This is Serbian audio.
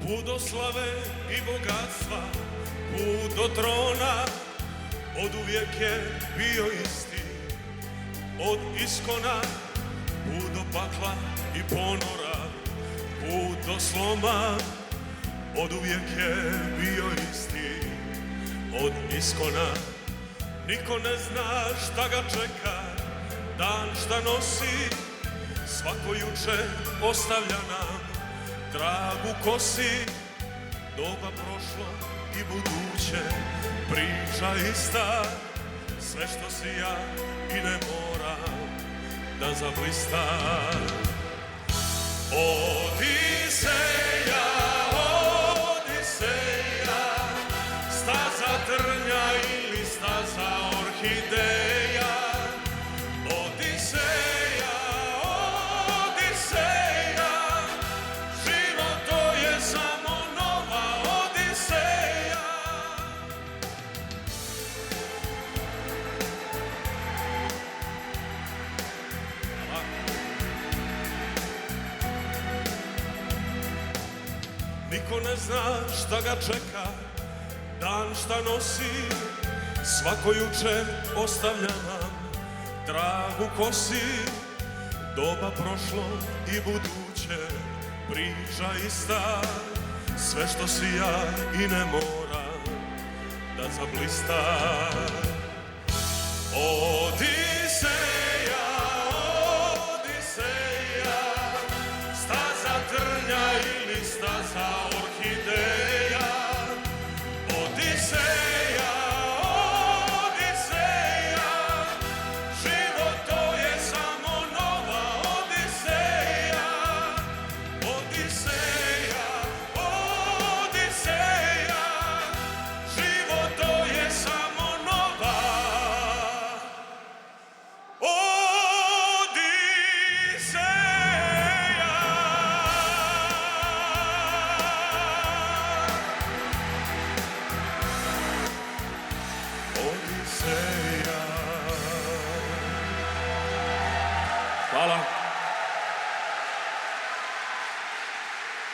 Put do slave i bogatstva, put do trona, od uvijek je bio isti, od iskona, put do pakla i ponora, put do sloma, od uvijek je bio isti, od iskona. Niko ne zna šta ga čeka, dan šta nosi, svako juče ostavlja nam trag u kosi. Doba prošlo i buduće, priča ista, sve što si ja i ne moram da zablista. Odiseja, Odiseja, staza trnja ili staza orhideja. Odiseja, Odiseja, život to je samo nova Odiseja. Niko ne zna šta ga čeka, dan šta nosi, svako juče ostavlja nam trag u kosi. Doba prošlo i buduće, priča ista, sve što si ja i ne moram da zablista. Odiseja, Odiseja, staza trnja ili staza